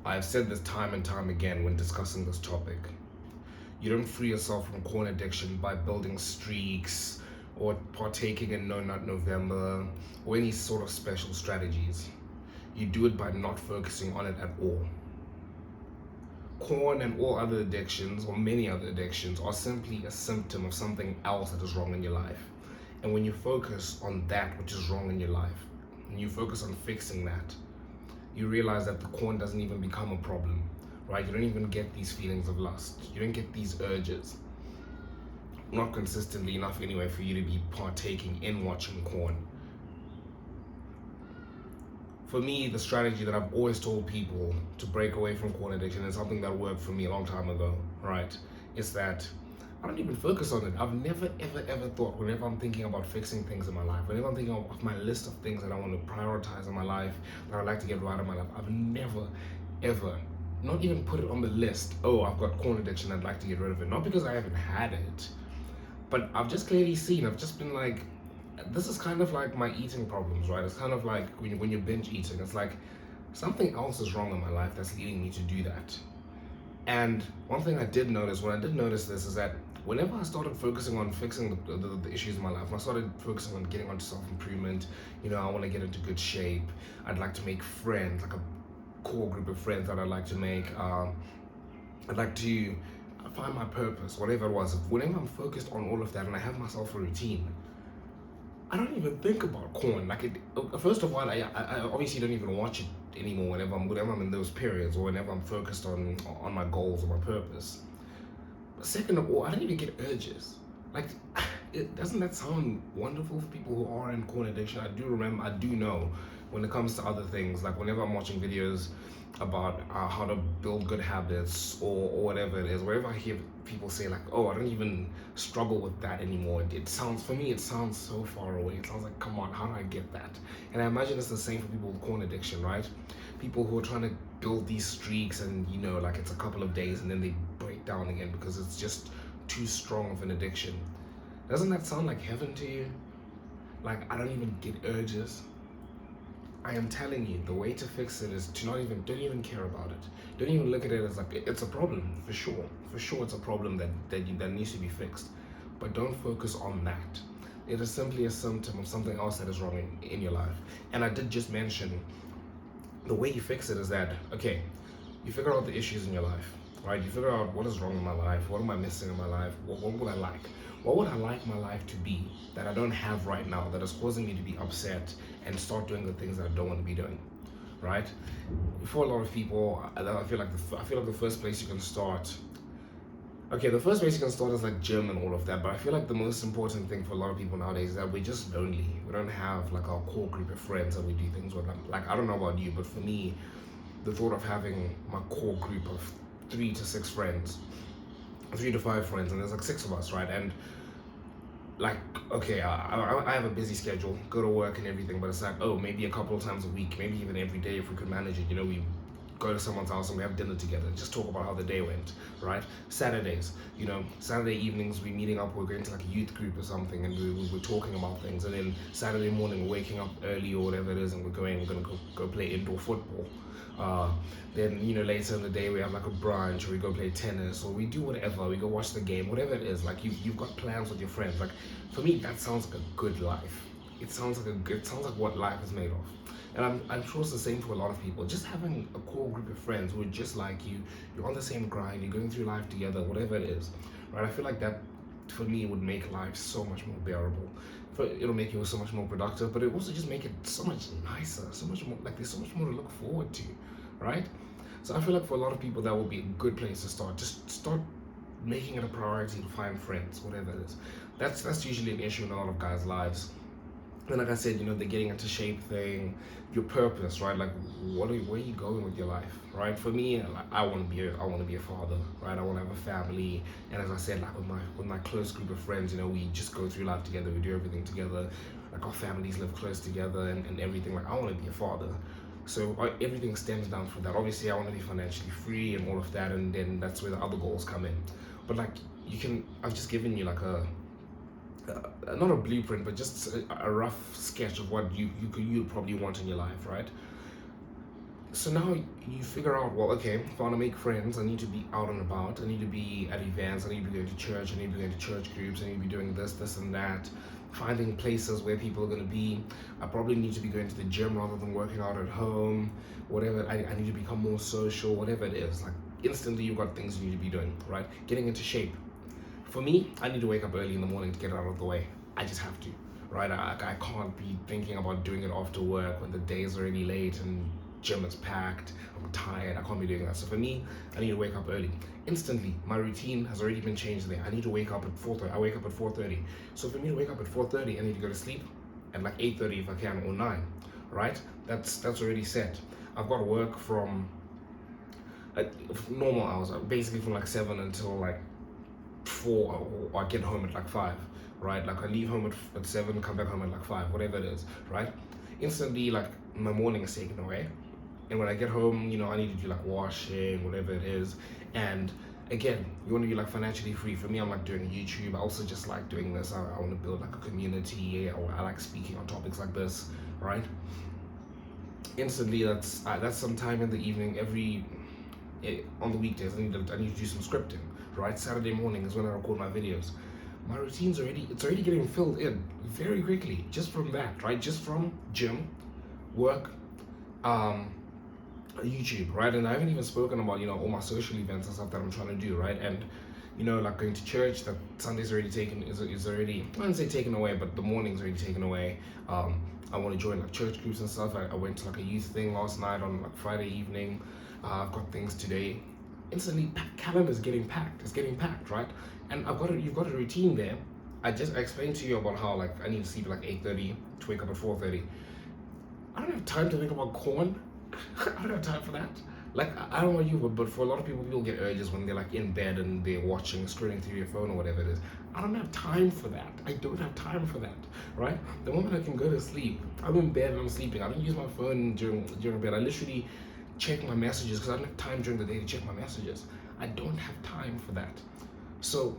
I've said this time and time again when discussing this topic. You don't free yourself from corn addiction by building streaks or partaking in No Nut November or any sort of special strategies. You do it by not focusing on it at all. Corn and all other addictions, or many other addictions, are simply a symptom of something else that is wrong in your life. And when you focus on that which is wrong in your life, and you focus on fixing that, you realize that the corn doesn't even become a problem, right? You don't even get these feelings of lust. You don't get these urges. Not consistently enough anyway for you to be partaking in watching corn. For me, the strategy that I've always told people to break away from corn addiction is something that worked for me a long time ago, right? Is that I don't even focus on it. I've never, ever thought, whenever I'm thinking about fixing things in my life, whenever I'm thinking of my list of things that I want to prioritize in my life, that I'd like to get right in my life, I've never, ever, not even put it on the list. Oh, I've got corn addiction, I'd like to get rid of it. Not because I haven't had it, but I've just clearly seen, I've just been like, this is kind of like my eating problems, right? It's kind of like when you're binge eating, it's like something else is wrong in my life that's leading me to do that. And one thing I did notice, when I did notice this, is that whenever I started focusing on fixing the issues in my life, when I started focusing on getting onto self-improvement, I want to get into good shape, I'd like to make friends, like a core group of friends that I'd like to make, I'd like to find my purpose, whatever it was. Whenever I'm focused on all of that and I have myself a routine, I don't even think about corn. First of all, I obviously don't even watch it anymore whenever I'm in those periods or whenever I'm focused on my goals or my purpose. But second of all, I don't even get urges. Like, doesn't that sound wonderful for people who are in corn addiction? I do know when it comes to other things, like whenever I'm watching videos about how to build good habits or whatever it is, wherever I hear people say like, oh, I don't even struggle with that anymore. For me, it sounds so far away. It sounds like, come on, how do I get that? And I imagine it's the same for people with corn addiction, right? People who are trying to build these streaks and, like it's a couple of days and then they break down again because it's just too strong of an addiction. Doesn't that sound like heaven to you? Like, I don't even get urges. I am telling you, the way to fix it is to don't even care about it. Don't even look at it as like, it's a problem, for sure. For sure it's a problem that needs to be fixed. But don't focus on that. It is simply a symptom of something else that is wrong in your life. And I did just mention, the way you fix it is that, okay, you figure out the issues in your life, right? You figure out what is wrong in my life, what am I missing in my life, what would I like? What would I like my life to be that I don't have right now that is causing me to be upset and start doing the things that I don't want to be doing, right? For a lot of people, I feel like the first place you can start. Okay, the first place you can start is like gym and all of that, but I feel like the most important thing for a lot of people nowadays is that we're just lonely. We don't have like our core group of friends that we do things with. Like, I don't know about you, but for me, the thought of having my core group of 3 to 6 friends, 3 to 5 friends, and there's like 6 of us, right? And like, okay, I have a busy schedule, go to work and everything, but it's like, oh, maybe a couple of times a week, maybe even every day if we could manage it. We go to someone's house and we have dinner together, just talk about how the day went, right? Saturdays, Saturday evenings we're meeting up, we're going to like a youth group or something, and we're talking about things, and then Saturday morning we're waking up early or whatever it is, and we're gonna go play indoor football. Then later in the day we have like a brunch, or we go play tennis, or we do whatever, we go watch the game, whatever it is. Like, you've got plans with your friends. Like, for me, that sounds like a good life. It sounds like what life is made of. And I'm sure it's the same for a lot of people. Just having a core group of friends who are just like you, you're on the same grind, you're going through life together, whatever it is, right? I feel like that, for me, would make life so much more bearable. It'll make you so much more productive, but it also just make it so much nicer, so much more, like there's so much more to look forward to, right? So I feel like for a lot of people, that would be a good place to start. Just start making it a priority to find friends, whatever it is. That's usually an issue in a lot of guys' lives. And like I said, the getting into shape thing, your purpose, right? Like, where are you going with your life, right? For me, like, I want to be a father, right? I want to have a family, and as I said, like with my close group of friends, we just go through life together, we do everything together, like our families live close together and everything. Like, I want to be a father. So everything stems down from that. Obviously, I want to be financially free and all of that, and then that's where the other goals come in. But like, I've just given you like not a blueprint, but just a rough sketch of what you probably want in your life, right? So now you figure out, well, okay, if I want to make friends, I need to be out and about. I need to be at events. I need to be going to church. I need to be going to church groups. I need to be doing this, and that. Finding places where people are going to be. I probably need to be going to the gym rather than working out at home. Whatever, I need to become more social, whatever it is. Like, instantly you've got things you need to be doing, right? Getting into shape. For me, I need to wake up early in the morning to get it out of the way. I just have to, right? I can't be thinking about doing it after work when the day is already late and gym is packed. I'm tired. I can't be doing that. So for me, I need to wake up early. Instantly, my routine has already been changed there. I need to wake up at 4:30. I wake up at 4:30. So for me to wake up at 4:30, I need to go to sleep at like 8:30 if I can, or 9, right? That's already set. I've got to work from normal hours, basically from like 7 until like 4, or I get home at like 5, right? Like I leave home at 7, come back home at like 5, whatever it is, right? Instantly, like my morning is taken away. And when I get home, I need to do like washing, whatever it is. And again, you want to be like financially free. For me, I'm like doing YouTube. I also just like doing this. I want to build like a community, or I like speaking on topics like this, right? Instantly, that's some time in the evening on the weekdays. I need to do some scripting, right? Saturday morning is when I record my videos. My routine's already getting filled in very quickly just from that, right? Just from gym, work, YouTube, right? And I haven't even spoken about all my social events and stuff that I'm trying to do, right? And like going to church, that Sunday's already taken is already, I wouldn't say taken away, but the morning's already taken away. I want to join like church groups and stuff. I went to like a youth thing last night on like Friday evening. I've got things today. Instantly, calendar's getting packed. It's getting packed, right? And you've got a routine there. I explained to you about how like I need to sleep at like 8:30 to wake up at 4:30. I don't have time to think about corn. I don't have time for that. Like, I don't know you, but for a lot of people get urges when they're like in bed and they're watching, scrolling through your phone or whatever it is. I don't have time for that. I don't have time for that, right? The moment I can go to sleep, I'm in bed and I'm sleeping. I don't use my phone during bed. I literally check my messages because I don't have time during the day to check my messages. I don't have time for that. So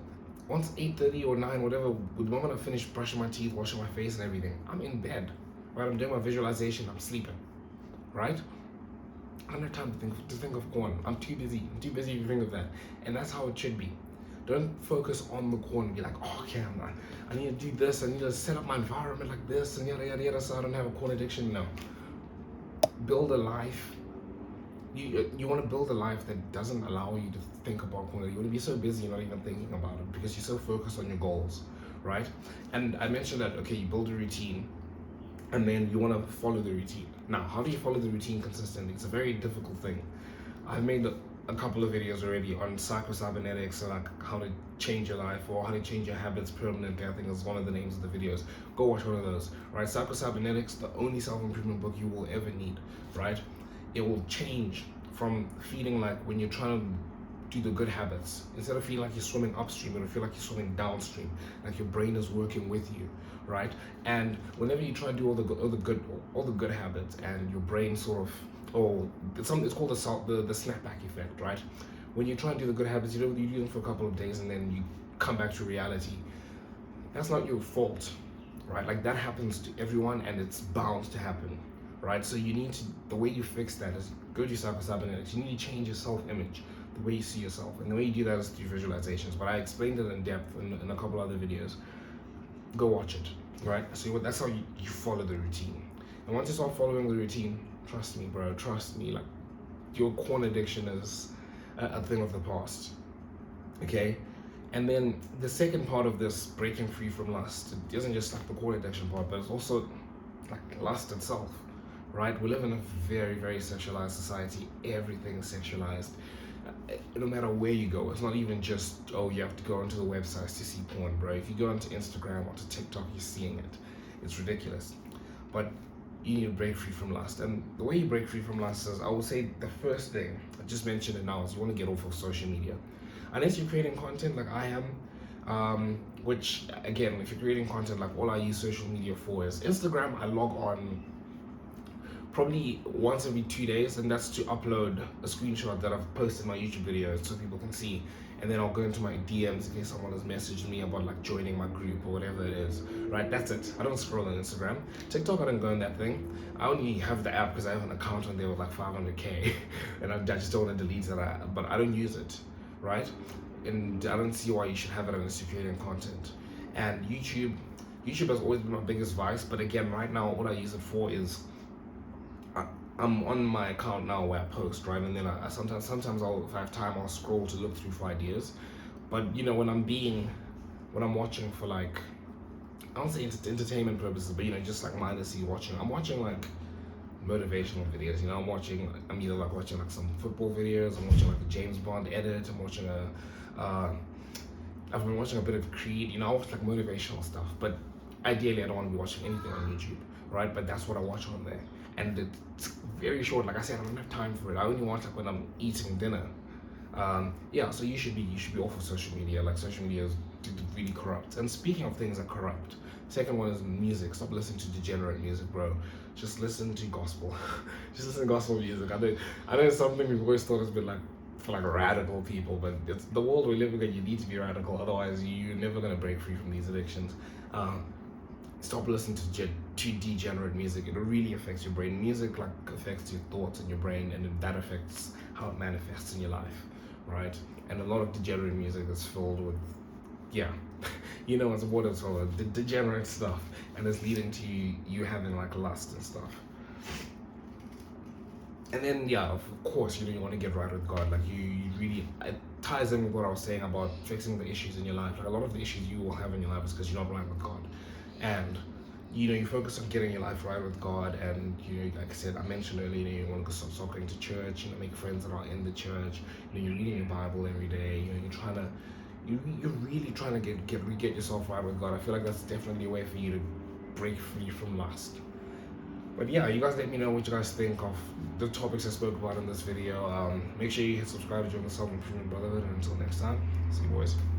once 8:30 or 9, whatever, the moment I finish brushing my teeth, washing my face and everything, I'm in bed, right? I'm doing my visualization, I'm sleeping, right? I don't have time to think of corn. I'm too busy to think of that. And that's how it should be. Don't focus on the corn and be like, oh, okay, I need to do this, I need to set up my environment like this, and yada, yada, yada, so I don't have a corn addiction. No. Build a life. You want to build a life that doesn't allow you to think about corn. You want to be so busy you're not even thinking about it because you're so focused on your goals, right? And I mentioned that, okay, you build a routine, and then you want to follow the routine. Now, how do you follow the routine consistently? It's a very difficult thing. I've made a couple of videos already on psycho-cybernetics, so like how to change your life or how to change your habits permanently. I think is one of the names of the videos. Go watch one of those, right? Psycho-cybernetics, the only self-improvement book you will ever need, right? It will change from feeling like when you're trying to do the good habits, instead of feeling like you're swimming upstream, it'll feel like you're swimming downstream, like your brain is working with you, right? And whenever you try to do all the good habits, and your brain sort of, it's called the snapback effect, right? When you try and do the good habits, you do them for a couple of days and then you come back to reality. That's not your fault, right? Like that happens to everyone and it's bound to happen, right? So the way you fix that is go to psycho-cybernetics. You need to change your self-image, the way you see yourself, and the way you do that is through visualizations. But I explained it in depth in a couple other videos. Go watch it, right? So that's how you follow the routine. And once you start following the routine, trust me, bro, trust me, like your corn addiction is a thing of the past, okay? And then the second part of this breaking free from lust, it isn't just like the corn addiction part, but it's also like lust itself, right? We live in a very, very sexualized society. Everything is sexualized. No matter where you go, it's not even just, oh, you have to go onto the websites to see porn, bro. If you go onto Instagram, onto TikTok, you're seeing it. It's ridiculous. But you need to break free from lust. And the way you break free from lust is, I would say the first thing, I just mentioned it now, is you want to get off of social media. Unless you're creating content like I am, which, again, if you're creating content, like all I use social media for is Instagram. I log on probably once every 2 days, and that's to upload a screenshot that I've posted my YouTube videos so people can see. And then I'll go into my DMs in case someone has messaged me about like joining my group or whatever it is. Right, that's it. I don't scroll on Instagram. TikTok, I don't go in that thing. I only have the app because I have an account on there with like 500k, and I just don't want to delete it. But I don't use it, right? And I don't see why you should have it unless you're creating content. And YouTube has always been my biggest vice. But again, right now, what I use it for is I'm on my account now where I post, right? And then I sometimes if I have time, I'll scroll to look through for ideas. But you know, when I'm watching for like, I don't say entertainment purposes, but you know, just like mindlessly watching, I'm watching like motivational videos. You know, I'm either like watching like some football videos, I'm watching like a James Bond edit, I'm watching I've been watching a bit of Creed. You know, I watch like motivational stuff, but ideally I don't want to be watching anything on YouTube, right? But that's what I watch on there, and it's very short. Like I said, I don't have time for it. I only watch like when I'm eating dinner. Yeah, so you should be off of social media. Like social media is really corrupt. And speaking of things that corrupt, second one is music. Stop listening to degenerate music, bro. Just listen to gospel. Just listen to gospel music. I know it's something we've always thought has been like for like radical people, but it's the world we're living in. You need to be radical, otherwise you're never gonna break free from these addictions. Stop listening to degenerate music. It really affects your brain. Music like affects your thoughts and your brain, and that affects how it manifests in your life, right? And a lot of degenerate music is filled with, yeah, you know, what it's all the degenerate stuff, and it's leading to you having like lust and stuff. And then, yeah, of course, you want to get right with God. Like you really, it ties in with what I was saying about fixing the issues in your life. Like a lot of the issues you will have in your life is because you're not right with God. And you focus on getting your life right with God, and like I said, I mentioned earlier, you want to start going to church, make friends that are in the church. You're reading your Bible every day. You're really trying to get yourself right with God. I feel like that's definitely a way for you to break free from lust. But yeah, you guys let me know what you guys think of the topics I spoke about in this video. Make sure you hit subscribe to join the Self Improvement Brotherhood, and until next time, see you boys.